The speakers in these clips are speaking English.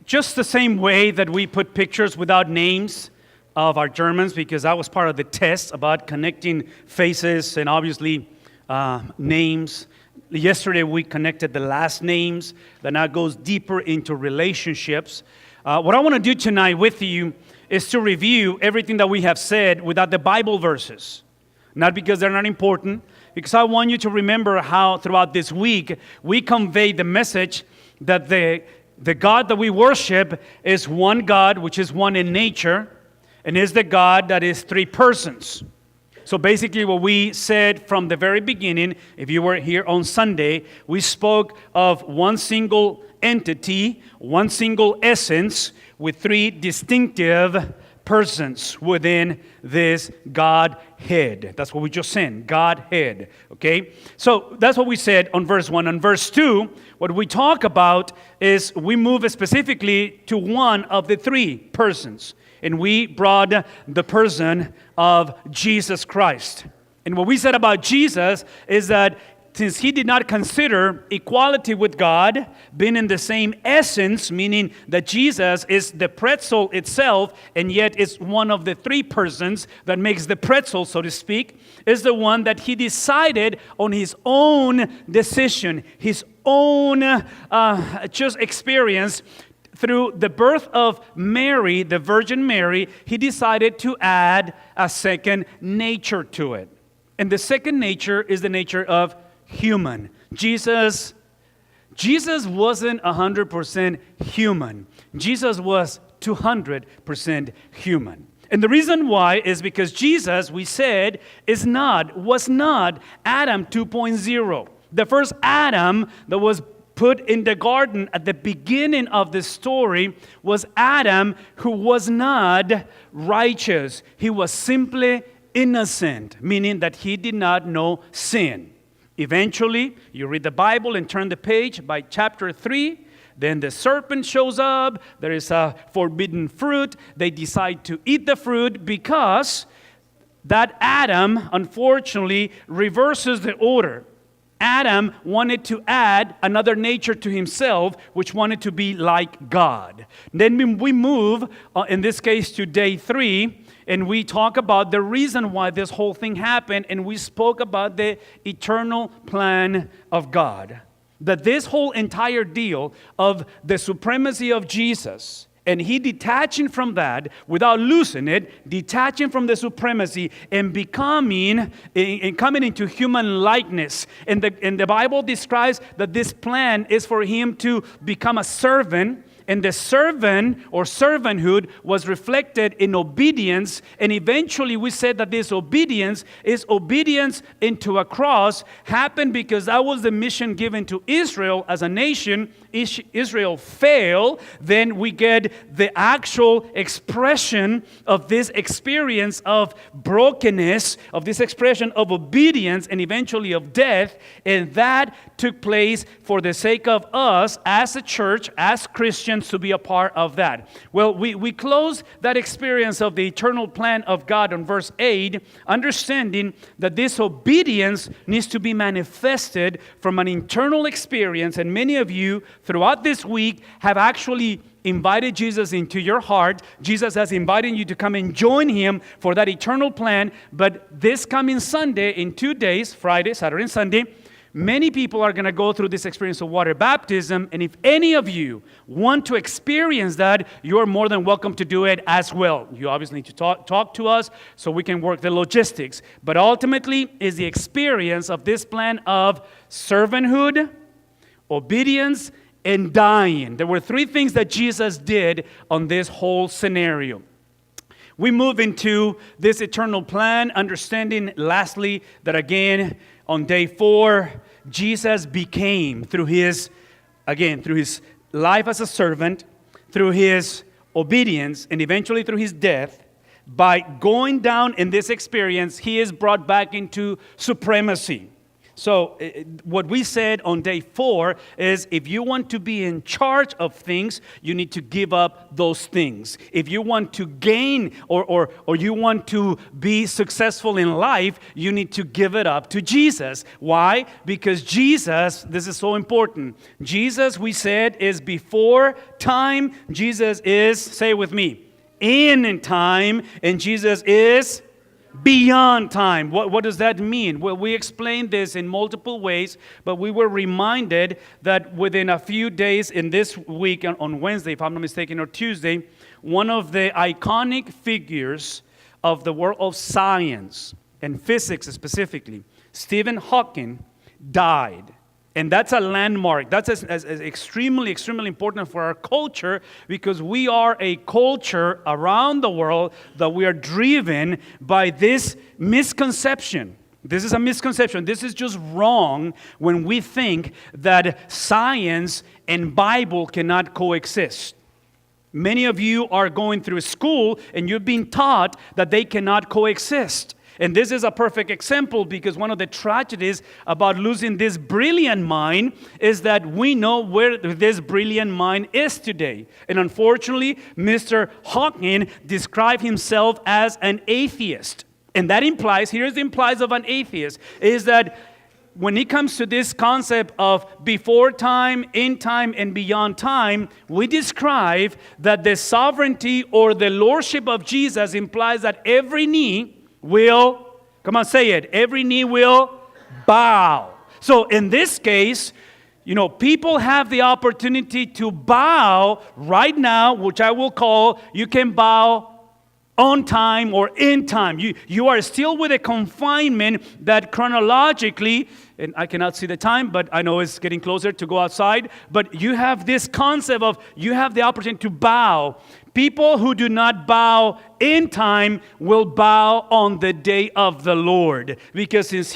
just the same way that we put pictures without names of our Germans, because that was part of the test about connecting faces and obviously names. Yesterday we connected the last names. That now goes deeper into relationships. What I want to do tonight with you is to review everything that we have said without the Bible verses. Not because they're not important, because I want you to remember how throughout this week we conveyed the message that the God that we worship is one God, which is one in nature, and is the God that is three persons. So basically what we said from the very beginning, if you were here on Sunday, we spoke of one single entity, one single essence, with three distinctive persons within this Godhead. That's what we just said, Godhead, okay? So that's what we said on verse 1. On verse 2, what we talk about is we move specifically to one of the three persons. And we brought the person of Jesus Christ. And what we said about Jesus is that since he did not consider equality with God, being in the same essence, meaning that Jesus is the pretzel itself, and yet is one of the three persons that makes the pretzel, so to speak, is the one that he decided on his own decision, his own just experience. Through the birth of Mary, the Virgin Mary, he decided to add a second nature to it. And the second nature is the nature of human. Jesus wasn't 100% human. Jesus was 200% human. And the reason why is because Jesus, we said, was not Adam 2.0. The first Adam that was put in the garden at the beginning of the story was Adam, who was not righteous. He was simply innocent, meaning that he did not know sin. Eventually, you read the Bible and turn the page by chapter 3, then the serpent shows up, there is a forbidden fruit, they decide to eat the fruit because that Adam, unfortunately, reverses the order. Adam wanted to add another nature to himself, which wanted to be like God. Then we move, in this case, to day 3, and we talk about the reason why this whole thing happened, and we spoke about the eternal plan of God. That this whole entire deal of the supremacy of Jesus, and he detaching from that without losing it, detaching from the supremacy and coming into human likeness. And the Bible describes that this plan is for him to become a servant. And the servant or servanthood was reflected in obedience. And eventually we said that this obedience is obedience into a cross. Happened because that was the mission given to Israel as a nation. Israel failed. Then we get the actual expression of this experience of brokenness, of this expression of obedience and eventually of death. And that took place for the sake of us as a church, as Christians, to be a part of that. Well, we close that experience of the eternal plan of God on verse 8, understanding that this obedience needs to be manifested from an internal experience. And many of you throughout this week have actually invited Jesus into your heart. Jesus has invited you to come and join him for that eternal plan. But this coming Sunday, in 2 days, Friday, Saturday, and Sunday, many people are going to go through this experience of water baptism, and if any of you want to experience that, you're more than welcome to do it as well. You obviously need to talk to us so we can work the logistics. But ultimately, is the experience of this plan of servanthood, obedience, and dying. There were 3 things that Jesus did on this whole scenario. We move into this eternal plan, understanding lastly that again, on day 4, Jesus became through his life as a servant, through his obedience, and eventually through his death. By going down in this experience, he is brought back into supremacy. So what we said on day 4 is if you want to be in charge of things, you need to give up those things. If you want to gain or you want to be successful in life, you need to give it up to Jesus. Why? Because Jesus, this is so important. Jesus, we said, is before time. Jesus is, say it with me, in time. And Jesus is beyond time. What does that mean? Well, we explained this in multiple ways, but we were reminded that within a few days in this week, on Wednesday, if I'm not mistaken, or Tuesday, one of the iconic figures of the world of science and physics specifically, Stephen Hawking, died. And that's a landmark. That's as extremely, extremely important for our culture because we are a culture around the world that we are driven by this misconception. This is a misconception. This is just wrong when we think that science and Bible cannot coexist. Many of you are going through school and you're being taught that they cannot coexist. And this is a perfect example because one of the tragedies about losing this brilliant mind is that we know where this brilliant mind is today. And unfortunately, Mr. Hawking described himself as an atheist. And that implies, here's the implies of an atheist, is that when it comes to this concept of before time, in time, and beyond time, we describe that the sovereignty or the lordship of Jesus implies that every knee will, come on, say it, every knee will bow. So in this case, people have the opportunity to bow right now, which I will call, you can bow on time or in time. You are still with a confinement that chronologically, and I cannot see the time, but I know it's getting closer to go outside, but you have this concept of you have the opportunity to bow. People who do not bow in time will bow on the day of the Lord. Because since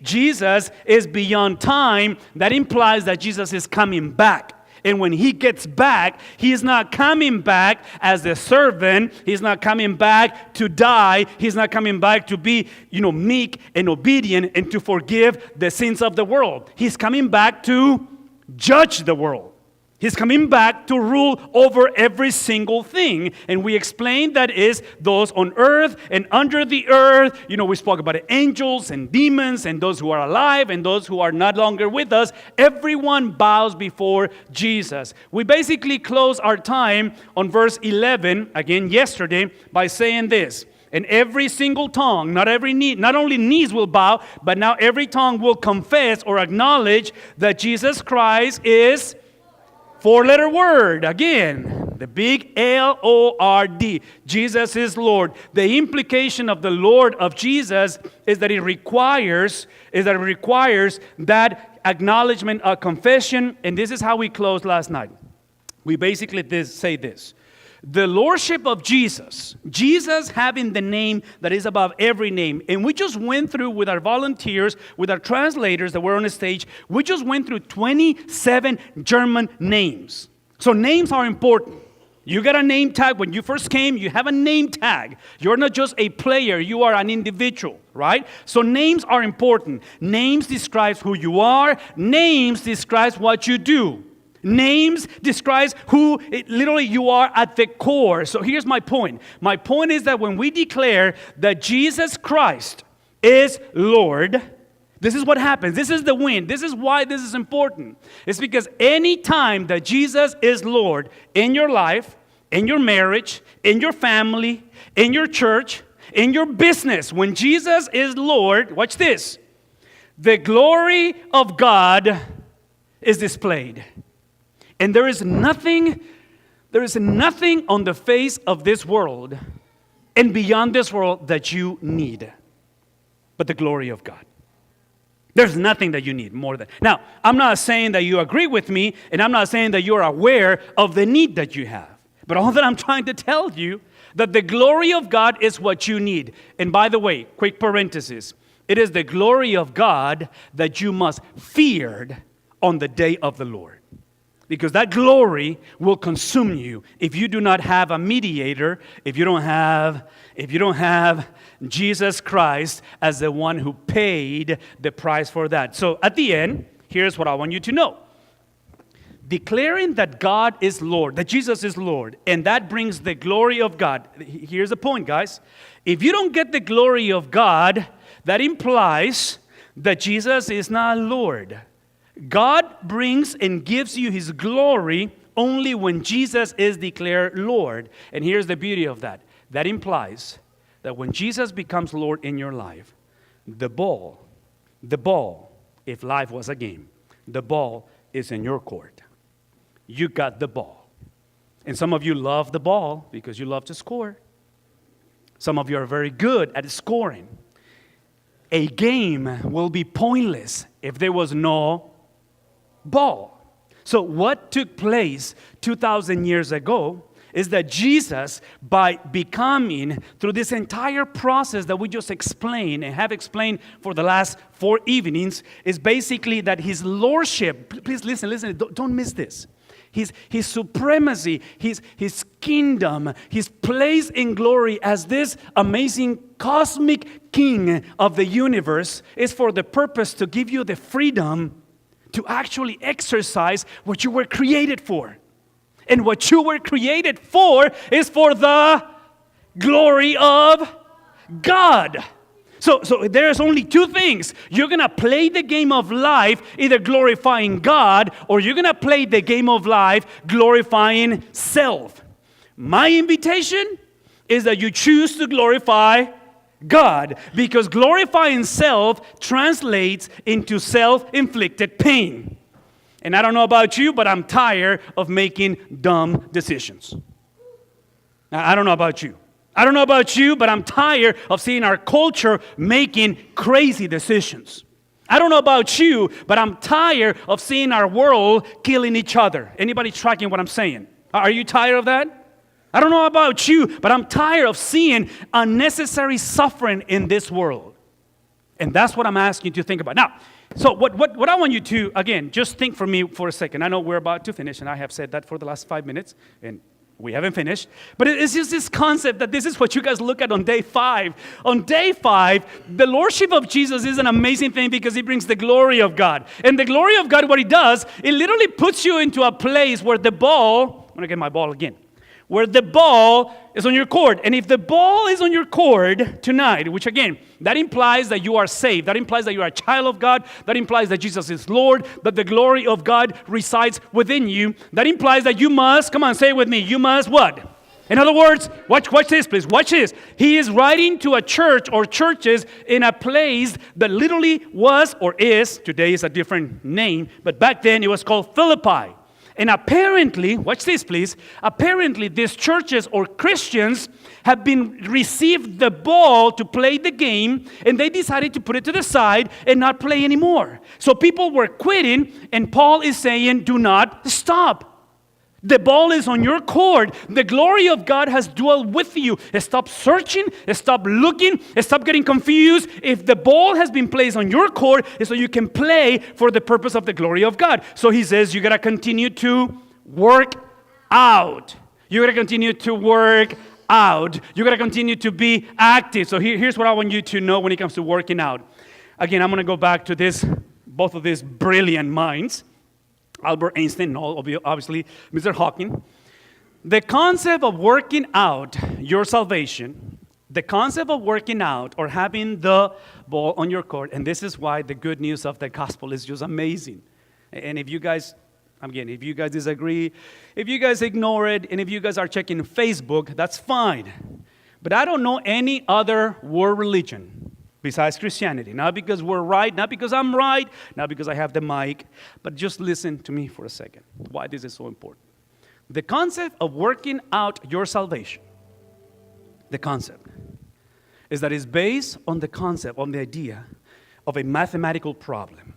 Jesus, is beyond time, that implies that Jesus is coming back. And when he gets back, he's not coming back as a servant. He's not coming back to die. He's not coming back to be, meek and obedient and to forgive the sins of the world. He's coming back to judge the world. He's coming back to rule over every single thing. And we explained that is those on earth and under the earth. We spoke about angels and demons and those who are alive and those who are not longer with us. Everyone bows before Jesus. We basically close our time on verse 11, again yesterday, by saying this. And every single tongue, not only knees will bow, but now every tongue will confess or acknowledge that Jesus Christ is 4-letter word, again, the big L-O-R-D. Jesus is Lord. The implication of the Lord of Jesus is that it requires that acknowledgement, a confession, and this is how we closed last night. We basically say this. The lordship of Jesus having the name that is above every name. And we just went through with our volunteers, with our translators that were on the stage, we just went through 27 German names. So names are important. You got a name tag. When you first came, you have a name tag. You're not just a player, you are an individual, right? So names are important. Names describes who you are. Names describes what you do. Names describes who literally you are at the core. So here's my point. My point is that when we declare that Jesus Christ is Lord, this is what happens. This is the win. This is why this is important. It's because any time that Jesus is Lord in your life, in your marriage, in your family, in your church, in your business, when Jesus is Lord, watch this, the glory of God is displayed. And there is nothing on the face of this world and beyond this world that you need but the glory of God. There's nothing that you need more than. Now, I'm not saying that you agree with me, and I'm not saying that you're aware of the need that you have. But all that I'm trying to tell you, that the glory of God is what you need. And by the way, quick parenthesis, it is the glory of God that you must fear on the day of the Lord. Because that glory will consume you if you do not have a mediator, if you don't have Jesus Christ as the one who paid the price for that. So at the end, here's what I want you to know. Declaring that God is Lord, that Jesus is Lord, and that brings the glory of God. Here's the point, guys. If you don't get the glory of God, that implies that Jesus is not Lord. God brings and gives you His glory only when Jesus is declared Lord. And here's the beauty of that. That implies that when Jesus becomes Lord in your life, the ball, if life was a game, the ball is in your court. You got the ball. And some of you love the ball because you love to score. Some of you are very good at scoring. A game will be pointless if there was no ball. So what took place 2,000 years ago is that Jesus, by becoming, through this entire process that we just explained and have explained for the last 4 evenings, is basically that His lordship, please listen, don't miss this. His supremacy, his kingdom, His place in glory as this amazing cosmic king of the universe is for the purpose to give you the freedom to actually exercise what you were created for. And what you were created for is for the glory of God. So there's only 2 things. You're going to play the game of life either glorifying God, or you're going to play the game of life glorifying self. My invitation is that you choose to glorify God, because glorifying self translates into self-inflicted pain. And I don't know about you, but I'm tired of making dumb decisions. I don't know about you. But I'm tired of seeing our culture making crazy decisions. I don't know about you, but I'm tired of seeing our world killing each other. Anybody tracking what I'm saying? Are you tired of that? I don't know about you, but I'm tired of seeing unnecessary suffering in this world. And that's what I'm asking you to think about. Now, so what I want you to, again, just think for me for a second. I know we're about to finish, and I have said that for the last 5 minutes, and we haven't finished. But it's just this concept that this is what you guys look at on day 5. On day 5, the lordship of Jesus is an amazing thing because He brings the glory of God. And the glory of God, what He does, it literally puts you into a place where the ball, I'm going to get my ball again, where the ball is on your court. And if the ball is on your court tonight, which again, that implies that you are saved. That implies that you are a child of God. That implies that Jesus is Lord, that the glory of God resides within you. That implies that you must, come on, say it with me, you must what? In other words, watch this, please. Watch this. He is writing to a church or churches in a place that literally was or is, today is a different name, but back then it was called Philippi. And apparently, watch this please, apparently these churches or Christians have been received the ball to play the game, and they decided to put it to the side and not play anymore. So people were quitting, and Paul is saying, do not stop. The ball is on your court. The glory of God has dwelled with you. Stop searching. Stop looking. Stop getting confused. If the ball has been placed on your court, it's so you can play for the purpose of the glory of God. So he says you got to continue to work out. You got to continue to work out. You got to continue to be active. So here's what I want you to know when it comes to working out. Again, I'm going to go back to both of these brilliant minds. Albert Einstein, obviously Mr. Hawking. The concept of working out your salvation, the concept of working out or having the ball on your court, and this is why the good news of the gospel is just amazing. And if you guys, again, if you guys disagree, if you guys ignore it, and if you guys are checking Facebook, that's fine. But I don't know any other world religion besides Christianity. Not because we're right, not because I'm right, not because I have the mic, but just listen to me for a second, why this is so important. The concept of working out your salvation, the concept, is that it's based on the concept, on the idea of a mathematical problem.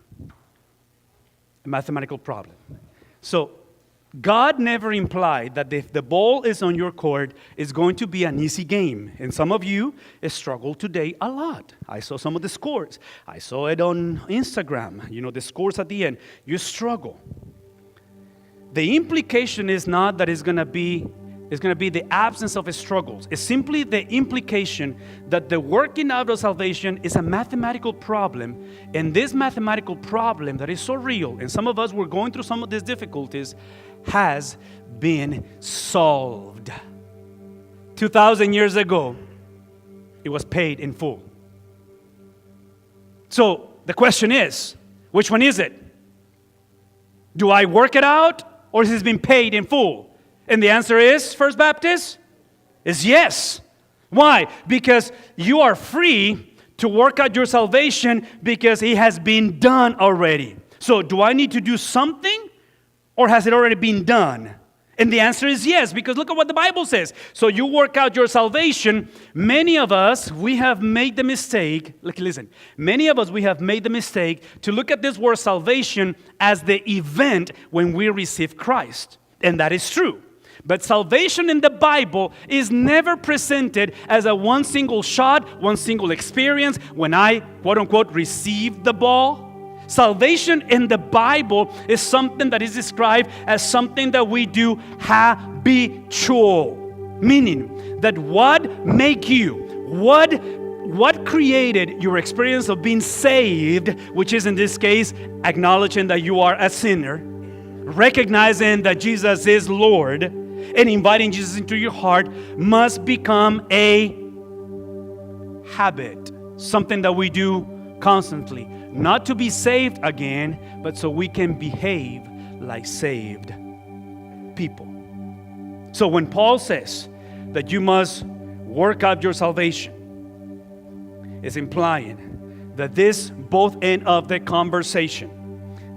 A mathematical problem. So, God never implied that if the ball is on your court, it's going to be an easy game. And some of you struggle today a lot. I saw some of the scores. I saw it on Instagram. You know, the scores at the end. You struggle. the implication is not that it's going to be the absence of struggles. It's simply the implication that the working out of salvation is a mathematical problem. And this mathematical problem that is so real, and some of us were going through some of these difficulties, has been solved. 2,000 years ago, it was paid in full. So the question is, which one is it? Do I work it out, or has it been paid in full? And the answer is, First Baptist, is yes. Why? Because you are free to work out your salvation because it has been done already. So do I need to do something, or has it already been done? And the answer is yes, because look at what the Bible says. So you work out your salvation. Many of us, we have made the mistake, listen, many of us, we have made the mistake to look at this word salvation as the event when we receive Christ. And that is true. But salvation in the Bible is never presented as a one single shot, one single experience when I, quote unquote, received the ball. Salvation in the Bible is something that is described as something that we do habitual. Meaning that what created your experience of being saved, which is in this case, acknowledging that you are a sinner, recognizing that Jesus is Lord, and inviting Jesus into your heart, must become a habit. Something that we do constantly. Not to be saved again, but so we can behave like saved people. So when Paul says that you must work out your salvation, it's implying that this both end of the conversation,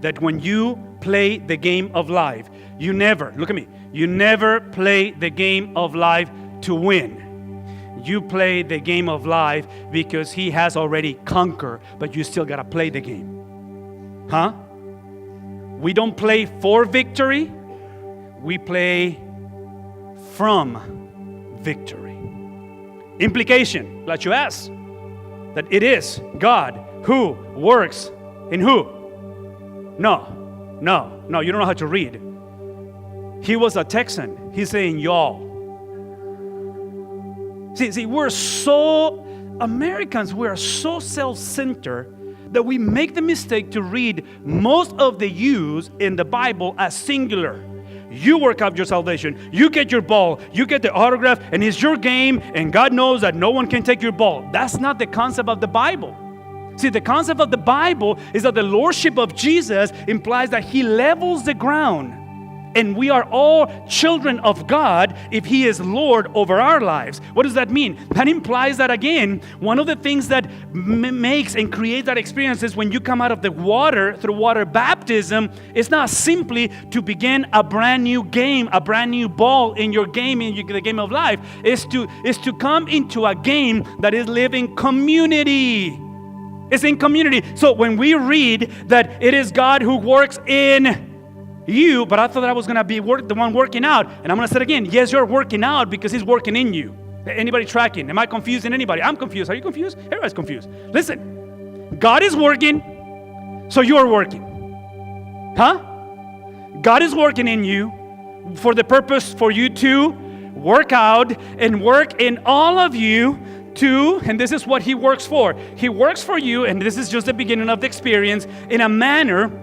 that when you play the game of life, you never play the game of life to win. You play the game of life because he has already conquered, but you still got to play the game. Huh? We don't play for victory. We play from victory. Implication, like you asked, that it is God who works in who? No, you don't know how to read. He was a Texan. He's saying y'all. See, Americans, we are so self-centered that we make the mistake to read most of the yous in the Bible as singular. You work out your salvation. You get your ball. You get the autograph, and it's your game, and God knows that no one can take your ball. That's not the concept of the Bible. See, the concept of the Bible is that the lordship of Jesus implies that he levels the ground. And we are all children of God if he is Lord over our lives. What does that mean? That implies that, again, one of the things that makes and creates that experience is when you come out of the water through water baptism, it's not simply to begin a brand new game, a brand new ball in your game, in the game of life. It's to come into a game that is living community. It's in community. So when we read that it is God who works in you, but I thought that I was going to be the one working out. And I'm going to say it again. Yes, you're working out because he's working in you. Anybody tracking? Am I confusing anybody? I'm confused. Are you confused? Everybody's confused. Listen, God is working, so you're working. Huh? God is working in you for the purpose for you to work out and work in all of you to, and this is what he works for. He works for you, and this is just the beginning of the experience, in a manner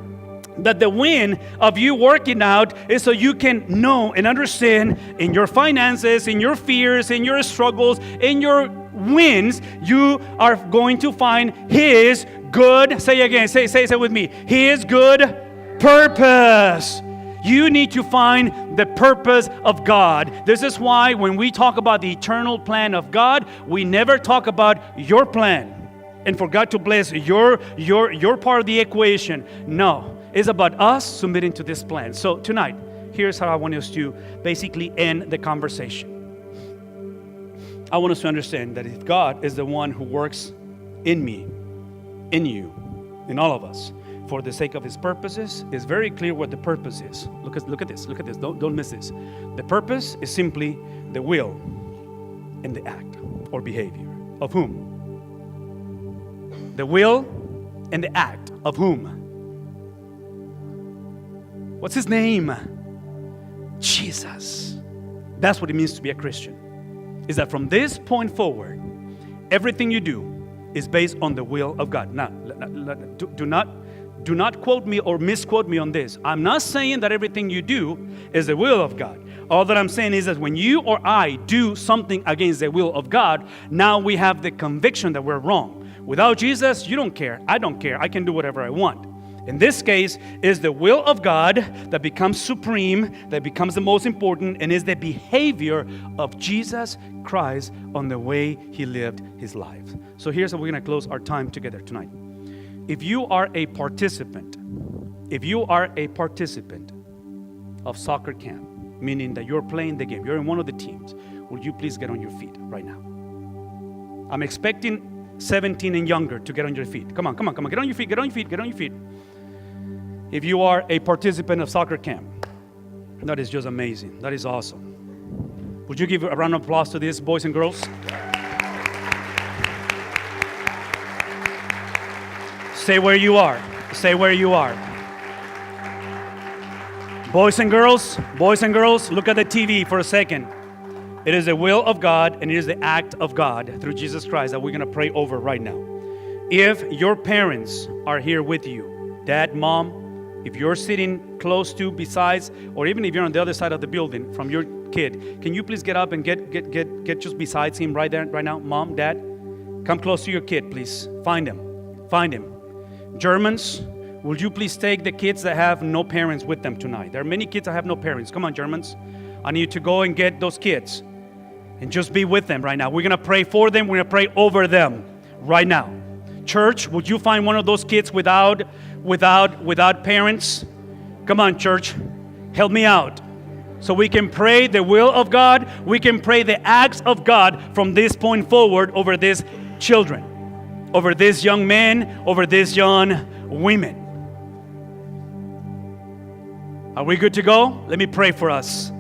that the win of you working out is so you can know and understand in your finances, in your fears, in your struggles, in your wins, you are going to find his good, say again, say with me, his good purpose. You need to find the purpose of God. This is why when we talk about the eternal plan of God, we never talk about your plan and for God to bless your part of the equation. No. It's about us submitting to this plan. So tonight, here's how I want us to basically end the conversation. I want us to understand that if God is the one who works in me, in you, in all of us, for the sake of his purposes, it's very clear what the purpose is. Look at this. Don't miss this. The purpose is simply the will and the act or behavior of whom? The will and the act of whom? What's his name? Jesus. That's what it means to be a Christian. Is that from this point forward, everything you do is based on the will of God. Now, do not quote me or misquote me on this. I'm not saying that everything you do is the will of God. All that I'm saying is that when you or I do something against the will of God, now we have the conviction that we're wrong. Without Jesus, you don't care. I don't care. I can do whatever I want. In this case, is the will of God that becomes supreme, that becomes the most important, and is the behavior of Jesus Christ on the way He lived His life. So here's how we're going to close our time together tonight. If you are a participant of soccer camp, meaning that you're playing the game, you're in one of the teams, would you please get on your feet right now? I'm expecting 17 and younger to get on your feet. Come on, get on your feet, get on your feet. If you are a participant of soccer camp, that is just amazing. That is awesome. Would you give a round of applause to these boys and girls? Stay where you are. Stay where you are. Boys and girls, look at the TV for a second. It is the will of God and it is the act of God through Jesus Christ that we're going to pray over right now. If your parents are here with you, dad, mom, if you're sitting close to, besides, or even if you're on the other side of the building from your kid, can you please get up and get just besides him right there, right now? Mom, dad, come close to your kid, please. Find him. Germans, would you please take the kids that have no parents with them tonight? There are many kids that have no parents. Come on, Germans. I need you to go and get those kids and just be with them right now. We're going to pray for them. We're going to pray over them right now. Church, would you find one of those kids without parents? Come on, church. Help me out. So we can pray the will of God. We can pray the acts of God from this point forward over these children, over these young men, over these young women. Are we good to go? Let me pray for us.